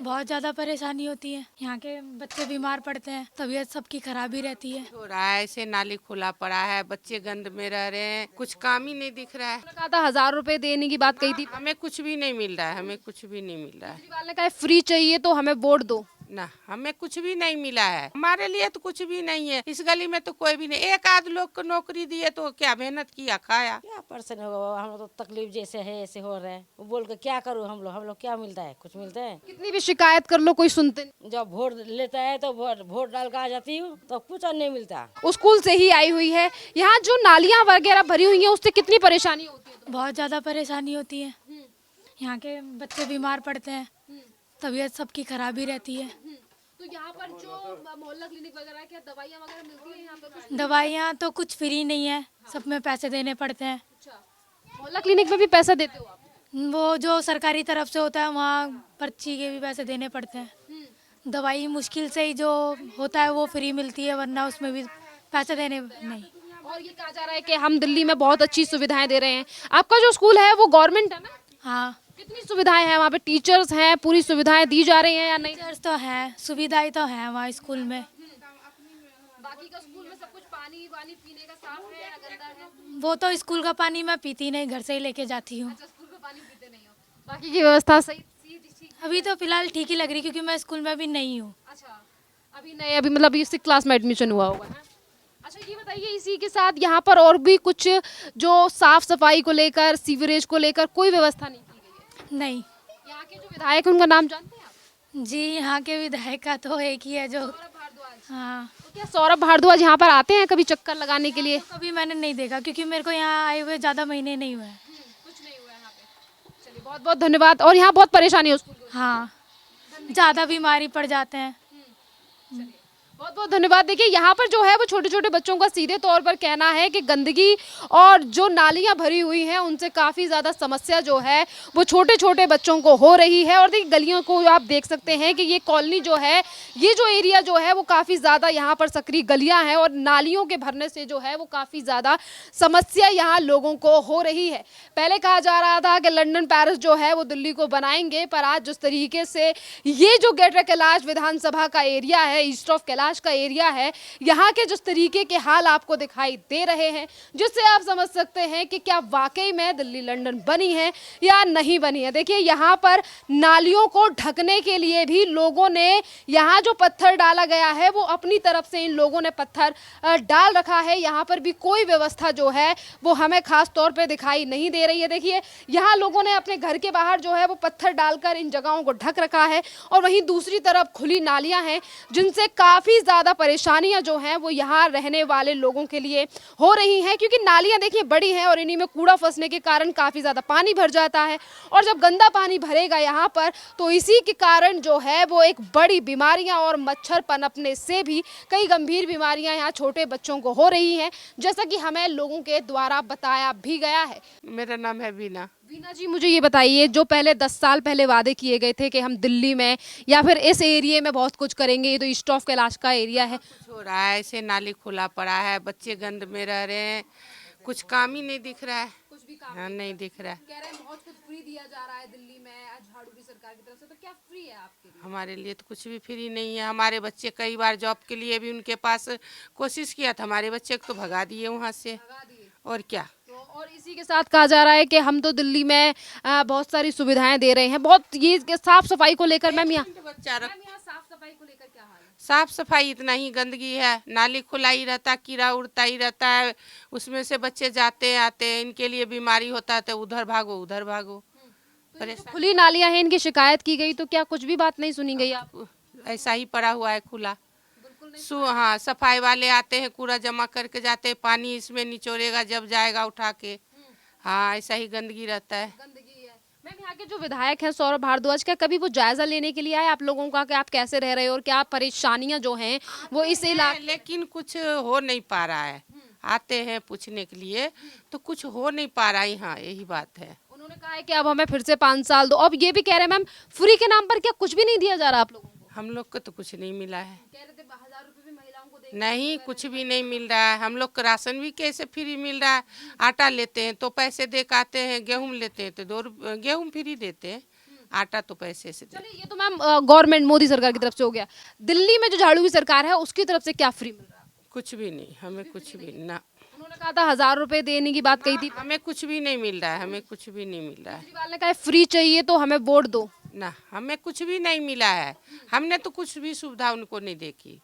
बहुत ज़्यादा परेशानी होती है। यहाँ के बच्चे बीमार पड़ते हैं, तबीयत सबकी खराब ही रहती है। हो रहा है ऐसे नाली खुला पड़ा है, बच्चे गंद में रह रहे हैं, कुछ काम ही नहीं दिख रहा है। उन्होंने कहा था 1,000 रुपए देने की बात कही थी। हमें कुछ भी नहीं मिल रहा है, हमें कुछ भी नहीं मिल रहा है। केजरीवाल ने कहा है फ्री चाहिए तो हमें वोट दो। ना हमें कुछ भी नहीं मिला है, हमारे लिए तो कुछ भी नहीं है। इस गली में तो कोई भी नहीं, एक आध लोग को नौकरी दिए तो क्या मेहनत किया खाया। क्या पर्सन होगा, हम लोग तो तकलीफ जैसे है ऐसे हो रहे हैं। वो बोल के क्या करूँ, हम लोग क्या मिलता है, कुछ मिलता है। कितनी भी शिकायत कर लो कोई सुनते नहीं। जब वोट लेता है तो वोट डाल कर आ जाती हूँ तो कुछ नहीं मिलता। स्कूल से ही आई हुई है। यहाँ जो नालियाँ वगैरह भरी हुई हैं उससे कितनी परेशानी होती है? बहुत ज़्यादा परेशानी होती है। यहाँ के बच्चे बीमार पड़ते हैं, तबीयत सबकी खराब ही रहती है। तो यहाँ पर जो मोहल्ला क्लिनिक वगैरह क्या दवाइयाँ वगैरह मिलती है यहाँ पर? दवाइयाँ तो कुछ फ्री नहीं है, सब में पैसे देने पड़ते हैं। अच्छा, मोहल्ला क्लिनिक में भी पैसा देते हो आप? वो जो सरकारी तरफ से होता है वहाँ पर्ची के भी पैसे देने पड़ते हैं। दवाई मुश्किल से ही जो होता है वो फ्री मिलती है, वरना उसमें भी पैसे देने नहीं। और ये कहा जा रहा है कि हम दिल्ली में बहुत अच्छी सुविधाएं दे रहे हैं। आपका जो स्कूल है वो गवर्नमेंट है ना? हाँ, कितनी सुविधाएं हैं वहाँ पे? टीचर्स हैं, पूरी सुविधाएं दी जा रही हैं या नहीं? टीचर्स तो हैं, सुविधाएं तो हैं वहाँ स्कूल में। बाकी का स्कूल में सब कुछ पानी वानी पीने का साफ है या गंदा है? वो तो स्कूल का पानी मैं पीती नहीं, घर से ही लेके जाती हूँ। अच्छा, स्कूल में पानी पीते नहीं हो। बाकी की व्यवस्था सही ठीक। अभी तो फिलहाल ठीक ही लग रही क्योंकि मैं स्कूल में भी नहीं हूँ। अच्छा, अभी नहीं, अभी मतलब 6 क्लास में एडमिशन हुआ होगा है? अच्छा, ये बताइए इसी के साथ यहाँ पर और भी कुछ जो साफ सफाई को लेकर, सीवरेज को लेकर कोई व्यवस्था नहीं की गई है? नहीं यहाँ के जो विधायक हैं उनका नाम जानते हैं आप? जी, यहाँ के विधायक का तो एक ही है जो। सौरभ भारद्वाज। हाँ, तो क्या सौरभ भारद्वाज यहाँ पर आते हैं कभी चक्कर लगाने के लिए? कभी मैंने नहीं देखा क्योंकि मेरे को यहाँ आए हुए ज़्यादा महीने नहीं हुए हैं। कुछ नहीं हुआ यहाँ पे। चलिए, बहुत बहुत धन्यवाद। और यहाँ बहुत परेशानी है उसको। हाँ, ज़्यादा बीमारी पड़ जाते हैं। बहुत बहुत धन्यवाद। देखिए यहाँ पर जो है वो छोटे छोटे बच्चों का सीधे तौर पर कहना है कि गंदगी और जो नालियाँ भरी हुई हैं उनसे काफ़ी ज़्यादा समस्या जो है वो छोटे छोटे बच्चों को हो रही है। और देखिए गलियों को आप देख सकते हैं कि ये कॉलोनी जो है, ये जो एरिया जो है वो काफ़ी ज़्यादा यहाँ पर सक्रिय गलियाँ हैं और नालियों के भरने से जो है वो काफ़ी ज़्यादा समस्या यहाँ लोगों को हो रही है। पहले कहा जा रहा था कि लंदन पेरिस जो है वो दिल्ली को बनाएंगे, पर आज जिस तरीके से ये जो ग्रेटर कैलाश विधानसभा का एरिया है, ईस्ट ऑफ कैलाश का एरिया है, यहाँ के जिस तरीके के हाल आपको दिखाई दे रहे हैं, जिससे आप समझ सकते हैं कि क्या वाकई में दिल्ली लंदन बनी है या नहीं बनी है। देखिए यहाँ पर नालियों को ढकने के लिए भी लोगों ने यहाँ जो पत्थर डाला गया है वो अपनी तरफ से इन लोगों ने पत्थर डाल रखा है। यहाँ पर भी कोई व्यवस्था जो है वो हमें खास तौर पे दिखाई नहीं दे रही है। देखिए यहाँ लोगों ने अपने घर के बाहर जो है वो पत्थर डालकर इन जगहों को ढक रखा है और वहीं दूसरी तरफ खुली नालियाँ हैं जिनसे काफ़ी ज़्यादा परेशानियां जो हैं वो यहाँ रहने वाले लोगों के लिए हो रही हैं, क्योंकि नालियां देखिए बड़ी हैं और इन्हीं में कूड़ा फंसने के कारण काफ़ी ज़्यादा पानी भर जाता है और जब गंदा पानी भरेगा यहाँ पर तो इसी के कारण जो है वो एक बड़ी बीमारियां और मच्छर पनपने से भी कई गंभीर बीमारियां यहाँ छोटे बच्चों को हो रही हैं, जैसा कि हमें लोगों के द्वारा बताया भी गया है। मेरा नाम है बीना। वीना जी, मुझे ये बताइए, जो पहले 10 साल पहले वादे किए गए थे कि हम दिल्ली में या फिर इस एरिया में बहुत कुछ करेंगे, ये तो ईस्ट ऑफ कैलाश का एरिया है, कुछ हो रहा है ऐसे नाली खुला पड़ा है, बच्चे गंद में रह रहे हैं, कुछ काम ही नहीं दिख रहा है। कुछ भी काम हाँ, नहीं दिख रहा है। कह रहे हैं बहुत कुछ फ्री दिया जा रहा है दिल्ली में झाड़ू की सरकार की तरफ से, तो क्या फ्री है आपके लिए? हमारे लिए तो कुछ भी फ्री नहीं है। हमारे बच्चे कई बार जॉब के लिए भी उनके पास कोशिश किया था, हमारे बच्चे को तो भगा दिए वहाँ से। भगा दिए। और क्या। तो और इसी के साथ कहा जा रहा है कि हम तो दिल्ली में बहुत सारी सुविधाएं दे रहे हैं, बहुत ये साफ सफाई को लेकर मैम यहाँ बच्चा रख, यहाँ साफ सफाई को लेकर क्या हाल है? साफ सफाई इतना ही गंदगी है, नाली खुला ही रहता, कीड़ा उड़ता ही रहता है, उसमें से बच्चे जाते आते हैं, इनके लिए बीमारी होता है तो उधर भागो उधर भागो। तो ये जो खुली नालियां हैं, इनकी शिकायत की गई तो क्या कुछ भी बात नहीं सुनी गई? आप ऐसा ही पड़ा हुआ है खुला। हाँ, सफाई वाले आते हैं, कूड़ा जमा करके जाते हैं, पानी इसमें निचोड़ेगा जब जाएगा उठा के। हाँ, ऐसा ही गंदगी रहता है। गंदगी है। मैम यहाँ के जो विधायक हैं सौरभ भारद्वाज, क्या कभी वो जायजा लेने के लिए आए आप लोगों का कि आप कैसे रह रहे हो और क्या परेशानियां जो हैं वो इस इलाके? लेकिन कुछ हो नहीं पा रहा है। आते हैं पूछने के लिए तो कुछ हो नहीं पा रहा है यहाँ, यही बात है। उन्होंने कहा है कि अब हमें फिर से 5 साल दो। अब ये भी कह रहे हैं मैम फ्री के नाम पर क्या कुछ भी नहीं दिया जा रहा आप लोगों को? हम लोग को तो कुछ नहीं मिला है। कह रहे थे 1,000 रुपए भी महिलाओं को देंगे। नहीं, कुछ भी नहीं मिल रहा है। हम लोग का राशन भी कैसे फ्री मिल रहा है? आटा लेते हैं तो पैसे दे के आते हैं, गेहूँ लेते हैं तो 2 गेहूँ फ्री देते हैं। आटा तो पैसे से दे। चलिए ये तो मैम गवर्नमेंट मोदी सरकार की तरफ से हो गया। दिल्ली में जो झाड़ू की सरकार है उसकी तरफ से क्या फ्री मिल रहा है? कुछ भी नहीं, हमें कुछ भी ना, उन्होंने कहा था 1000 रुपए देने की बात कही थी, हमें कुछ भी नहीं मिल रहा है, हमें कुछ भी नहीं मिल रहा है केजरीवाल ने कहा फ्री चाहिए तो हमें वोट दो। ना, हमें कुछ भी नहीं मिला है। हमने तो कुछ भी सुविधा उनको नहीं देखी।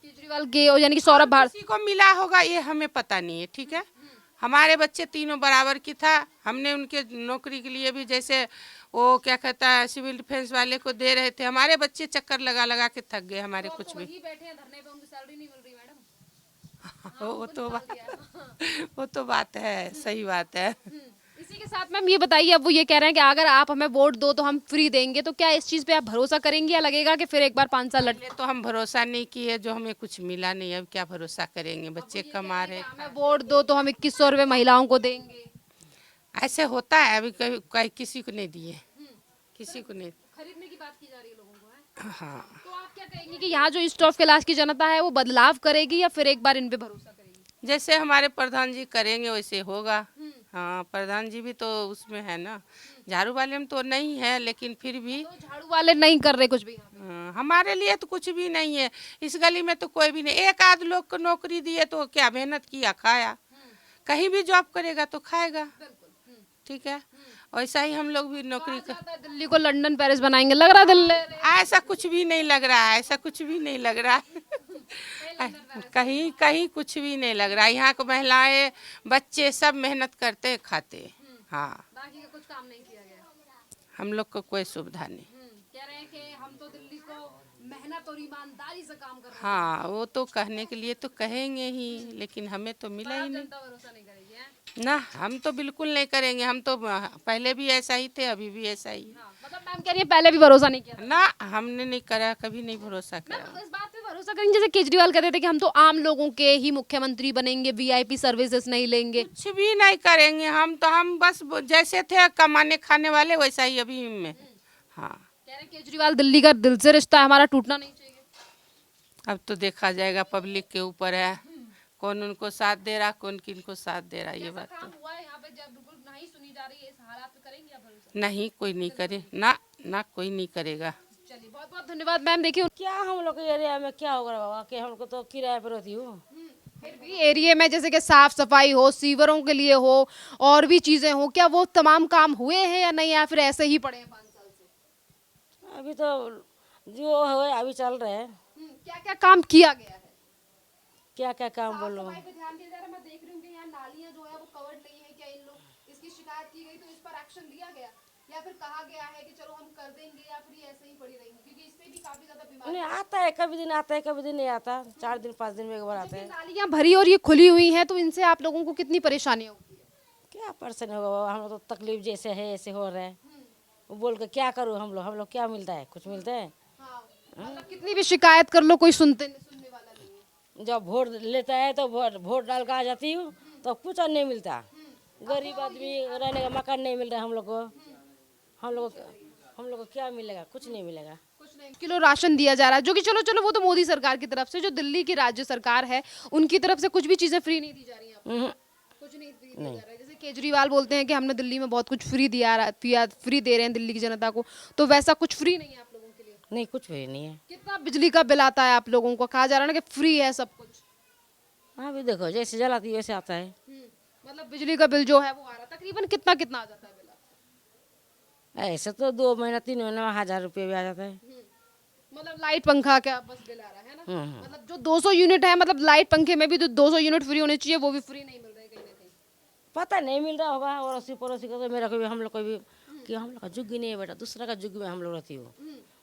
केजरीवाल के यानी कि सौरभ भारत किसी को मिला होगा ये हमें पता नहीं है, ठीक है। हमारे बच्चे तीनों बराबर की था, हमने उनके नौकरी के लिए भी जैसे वो क्या कहता है सिविल डिफेंस वाले को दे रहे थे, हमारे बच्चे चक्कर लगा लगा के थक गए, हमारे कुछ भी। बैठे हैं धरने पे, उनको सैलरी नहीं मिल रही मैडम। वो तो बात है, सही बात है। इसी के साथ मैम ये बताइए, अब वो ये कह रहे हैं कि अगर आप हमें वोट दो तो हम फ्री देंगे, तो क्या इस चीज पे आप भरोसा करेंगे या लगेगा कि फिर एक बार 5 साल पहले तो हम भरोसा नहीं किए, जो हमें कुछ मिला नहीं, अब क्या भरोसा करेंगे, बच्चे कमा रहे। हमें वोट दो तो हम 2100 रुपए महिलाओं को देंगे? ऐसे होता है, अभी कहीं किसी को नहीं दिए, किसी को नहीं। खरीदने की बात की जा रही है लोगों को, है? हाँ, तो आप क्या कहेंगे कि यहाँ जो ईस्ट ऑफ कैलाश की जनता है वो बदलाव करेगी या फिर एक बार इन पे भरोसा करेगी? जैसे हमारे प्रधान जी करेंगे वैसे होगा। हाँ, प्रधान जी भी तो उसमें है ना, झाड़ू वाले में तो नहीं है, लेकिन फिर भी तो झाड़ू वाले नहीं कर रहे कुछ भी यहाँ पे। हाँ, हमारे लिए तो कुछ भी नहीं है। इस गली में तो कोई भी नहीं, एक आध लोग को नौकरी दिए तो क्या मेहनत किया खाया, कहीं भी जॉब करेगा तो खाएगा, ठीक है। वैसा ही हम लोग भी नौकरी कर। लगता है दिल्ली को लंदन पेरिस बनाएंगे, लग रहा है दिल्ली। ऐसा कुछ भी नहीं लग रहा है, ऐसा कुछ भी नहीं लग रहा है। कहीं कहीं कुछ भी नहीं लग रहा है। यहाँ को महिलाएं बच्चे सब मेहनत करते खाते। हाँ, बाकी का कुछ काम नहीं किया गया। हम लोग को कोई सुविधा नहीं। कह रहे हैं कि हम तो दिल्ली को मेहनत और ईमानदारी से काम कर रहे हैं। हाँ, वो तो कहने के लिए तो कहेंगे ही, लेकिन हमें तो मिला ही नहीं। जनता भरोसा नहीं करेगी, है? ना, हम तो बिल्कुल नहीं करेंगे। हम तो पहले भी ऐसा ही थे, अभी भी ऐसा ही है। हाँ, मतलब मैम कह रही है पहले भी भरोसा नहीं किया था। ना, हमने नहीं करा, कभी नहीं भरोसा करा। मैम इस बात पे भरोसा करेंगे जैसे केजरीवाल कहते थे कि हम तो आम लोगों के ही मुख्यमंत्री बनेंगे, वीआईपी सर्विसेज नहीं लेंगे। कुछ भी नहीं करेंगे हम बस जैसे थे कमाने खाने वाले वैसा ही अभी में। हाँ, कह रहे हैं केजरीवाल दिल्ली का दिल से रिश्ता है, हमारा टूटना नहीं चाहिए। अब तो देखा जाएगा, पब्लिक के ऊपर है, कौन उनको साथ दे रहा, कौन किनको साथ दे रहा, ये बात तो काम हुआ है यहाँ पे जब बिल्कुल नहीं सुनी जा रही है, इस हालात पे करेंगे आप भरोसा? नहीं, कोई नहीं करे ना, ना कोई नहीं करेगा। चलिए बहुत बहुत धन्यवाद मैम। देखिए क्या हम लोग के एरिया में क्या होगा बाबा, कि हम लोग तो किराए पर रहती हूँ। फिर भी एरिया में जैसे कि साफ सफाई हो, सीवरों के लिए हो और भी चीजें हो, क्या वो तमाम काम हुए हैं या नहीं, या फिर ऐसे ही पड़े हैं 5 साल से? अभी तो जो है अभी चल रहे हैं। क्या क्या काम किया गया है? क्या क्या काम बोलो। सफाई पे ध्यान दिया जा रहा है। मैं देख रही हूँ कि यहाँ नालियाँ जो है वो कवर्ड नहीं है, क्या इन लोग इसकी शिकायत की गई तो इस पर एक्शन लिया गया या फिर कहा गया है कि चलो हम कर देंगे, या फिर ये ऐसे ही पड़ी रहेंगी, क्योंकि इससे भी काफी ज्यादा बीमारी। नहीं आता है, कभी दिन आता है, कभी दिन नहीं आता। 4 दिन 5 दिन में एक बार आता है। नालियाँ भरी और ये खुली हुई हैं, तो इनसे आप लोगों को कितनी परेशानी होगी? क्या परेशानी होगा बाबा, हम लोग तो तकलीफ जैसे है ऐसे हो रहा है। वो बोल के क्या करूँ, हम लोग क्या मिलता है, कुछ मिलता है। मतलब कितनी भी शिकायत कर लो कोई सुनने वाला नहीं है। जब वोट लेता है तो वोट डाल कर आ जाती हूँ तो कुछ और नहीं मिलता। गरीब आदमी रहने का मकान नहीं मिल रहा है हम लोग को। हम लोग को क्या मिलेगा, कुछ नहीं मिलेगा। कुछ नहीं, किलो राशन दिया जा रहा है, जो कि चलो चलो वो तो मोदी सरकार की तरफ से, जो दिल्ली की राज्य सरकार है उनकी तरफ से कुछ भी चीजें फ्री नहीं दी जा रही हैं आपको? कुछ नहीं फ्री दिया जा रहा है। जैसे केजरीवाल बोलते हैं कि हमने दिल्ली में बहुत कुछ फ्री फ्री दे रहे हैं दिल्ली की जनता को, तो वैसा कुछ फ्री नहीं है आप लोगों के लिए? नहीं, कुछ भी नहीं है। कितना बिजली का बिल आता है आप लोगों को? कहा जा रहा है ना कि फ्री है सब कुछ। हाँ भी देखो, जैसे जलाती है वैसे आता है। मतलब बिजली का बिल जो है वो आ रहा है तकरीबन कितना कितना आ जाता है बिल आपका? ऐसे तो 2 महीना 3 महीने में 1000 रुपये भी आ जाता है। मतलब लाइट पंखा क्या बस बिल आ रहा है ना? मतलब जो 200 यूनिट है, मतलब लाइट पंखे में भी तो 200 यूनिट फ्री होने चाहिए, वो भी फ्री नहीं मिल रहे कहीं ना कहीं। पता नहीं मिल रहा होगा, और अड़ोसी पड़ोसी का तो मेरा कोई हम लोग को भी कि हम लोग का जुग्गी नहीं है बेटा, दूसरा का जुग्गी में हम लोग रहती हूँ।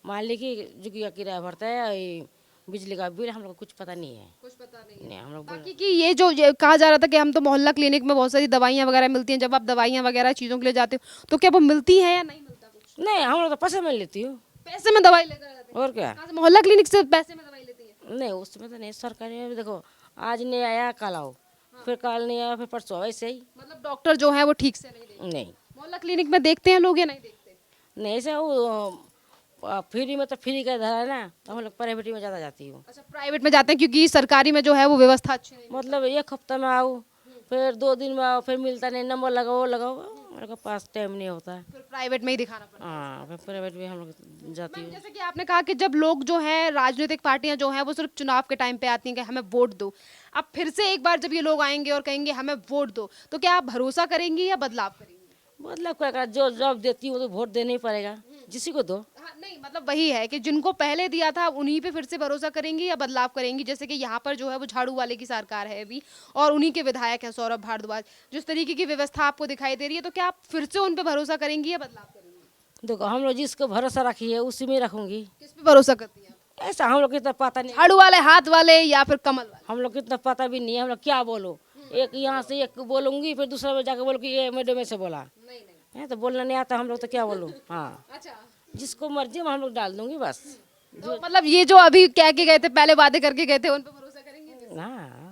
मान ली कि जुग्गी का किराया भरता है, बिजली का बिल हम लोग को कुछ पता नहीं है। कुछ पता नहीं नहीं हम लोग बाकी कि ये जो कहा जा रहा था कि हम तो मोहल्ला क्लिनिक में बहुत सारी दवाइयाँ वगैरह मिलती हैं, जब आप दवाइयाँ वगैरह चीज़ों के लिए जाते हो तो क्या वो मिलती है या नहीं मिलता कुछ? नहीं, हम लोग तो पैसे में लेती हूँ। पैसे में दवाई लेकर जाते हैं? और क्या। कहाँ से? मोहल्ला क्लिनिक से पैसे में दवाई लेती हैं? नहीं, उसमें तो नहीं, सरकारी में भी देखो, आज नहीं आया कल आओ, फिर कल नहीं आया फिर परसों, ऐसे ही। मतलब डॉक्टर जो है वो ठीक से नहीं देखते? नहीं मोहल्ला क्लिनिक में देखते हैं लोग या नहीं देखते? नहीं, ऐसे वो फ्री में तो फ्री का धरा है ना, तो हम लोग प्राइवेट में ज़्यादा जाती हूँ। अच्छा, प्राइवेट में जाते हैं क्योंकि सरकारी में जो है वो व्यवस्था अच्छी नहीं है। मतलब 1 हफ्ता में आओ, फिर 2 दिन में आओ, फिर मिलता नहीं, नंबर लगाओ लगाओ, हमारे को पास टाइम नहीं होता। फिर प्राइवेट में ही दिखाना पड़ता हाँ फिर प्राइवेट में हम लोग जाती है। हूँ। जैसे कि आपने कहा कि जब लोग जो हैं राजनीतिक पार्टियां जो हैं वो सिर्फ चुनाव के टाइम पे आती हैं कि हमें वोट दो, अब फिर से एक बार जब ये लोग आएंगे और कहेंगे हमें वोट दो, तो क्या आप भरोसा करेंगी या बदलाव करेंगी? मतलब क्या करा, जो जॉब देती हूँ तो वोट देना ही पड़ेगा, जिसी को दो। हाँ, नहीं मतलब वही है कि जिनको पहले दिया था उन्हीं पे फिर से भरोसा करेंगी या बदलाव करेंगी? जैसे कि यहाँ पर जो है वो झाड़ू वाले की सरकार है अभी और उन्हीं के विधायक हैं सौरभ भारद्वाज, जिस तरीके की व्यवस्था आपको दिखाई दे रही है, तो क्या आप फिर से उन पे भरोसा करेंगी या बदलाव करेंगी? देखो हम लोग जिसको भरोसा रखी है उसी में रखूंगी। किस पे भरोसा करती हैं आप? ऐसा हम लोग को इतना पता नहीं, झाड़ू वाले, हाथ वाले या फिर कमल वाले? हम लोग को इतना पता भी नहीं है। हम लोग क्या बोलो, एक यहाँ से एक बोलूंगी फिर दूसरा में जाकर बोल कि ये मैडम से बोला नहीं। है, तो बोलना नहीं आता हम लोग तो क्या बोलूँ। हाँ अच्छा, जिसको मर्जी में हम लोग डाल दूंगी बस। तो मतलब ये जो अभी कह के गए थे, पहले वादे करके गए थे, उन पे भरोसा करेंगे? हाँ